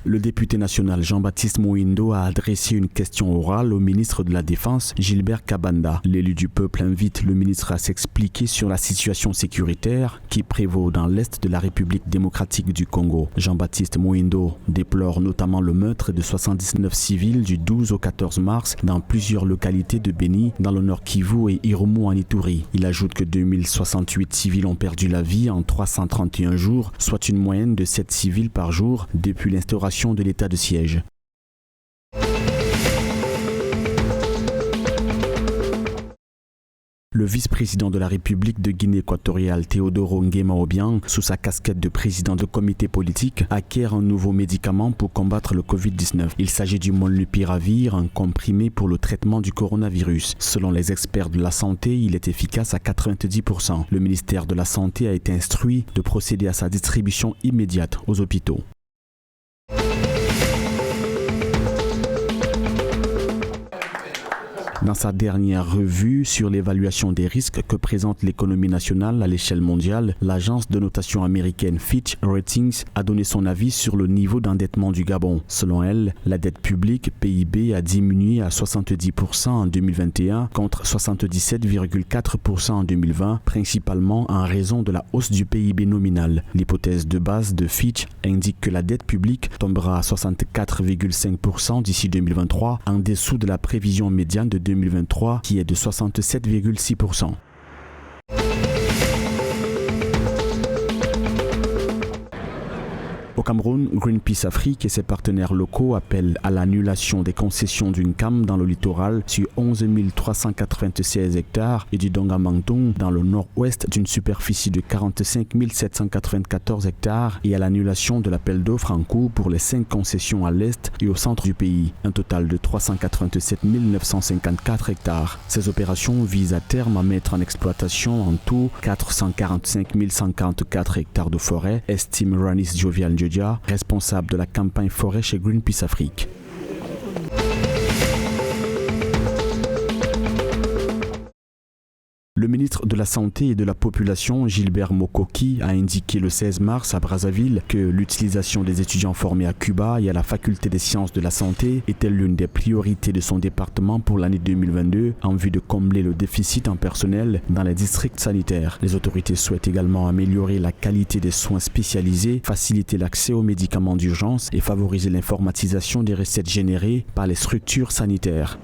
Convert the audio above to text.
Le député national Jean-Baptiste Mohindo a adressé une question orale au ministre de la Défense, Gilbert Kabanda. L'élu du peuple invite le ministre à s'expliquer sur la situation sécuritaire qui prévaut dans l'est de la République démocratique du Congo. Jean-Baptiste Mohindo déplore notamment le meurtre de 79 civils du 12 au 14 mars dans plusieurs localités de Beni, dans le nord Kivu et Irumu en Ituri. Il ajoute que 2068 civils ont perdu la vie en 331 jours, soit une moyenne de 7 civils par jour depuis l'instauration de l'état de siège. Le vice-président de la République de Guinée équatoriale, Théodoro Nguema Obiang, sous sa casquette de président de comité politique, acquiert un nouveau médicament pour combattre le Covid-19. Il s'agit du Molnupiravir, un comprimé pour le traitement du coronavirus. Selon les experts de la santé, il est efficace à 90%. Le ministère de la Santé a été instruit de procéder à sa distribution immédiate aux hôpitaux. Dans sa dernière revue sur l'évaluation des risques que présente l'économie nationale à l'échelle mondiale, l'agence de notation américaine Fitch Ratings a donné son avis sur le niveau d'endettement du Gabon. Selon elle, la dette publique PIB a diminué à 70% en 2021 contre 77,4% en 2020, principalement en raison de la hausse du PIB nominal. L'hypothèse de base de Fitch indique que la dette publique tombera à 64,5% d'ici 2023, en dessous de la prévision médiane de 2023 qui est de 67,6%. Au Cameroun, Greenpeace Afrique et ses partenaires locaux appellent à l'annulation des concessions d'une CAM dans le littoral sur 11 396 hectares et du Dongamangtung dans le nord-ouest d'une superficie de 45 794 hectares et à l'annulation de l'appel d'offres en cours pour les 5 concessions à l'est et au centre du pays, un total de 387 954 hectares. Ces opérations visent à terme à mettre en exploitation en tout 445 144 hectares de forêt, estime Ranis Jovial Djodia, responsable de la campagne forêt chez Greenpeace Afrique. Le ministre de la Santé et de la Population, Gilbert Mokoki, a indiqué le 16 mars à Brazzaville que l'utilisation des étudiants formés à Cuba et à la Faculté des sciences de la santé était l'une des priorités de son département pour l'année 2022 en vue de combler le déficit en personnel dans les districts sanitaires. Les autorités souhaitent également améliorer la qualité des soins spécialisés, faciliter l'accès aux médicaments d'urgence et favoriser l'informatisation des recettes générées par les structures sanitaires.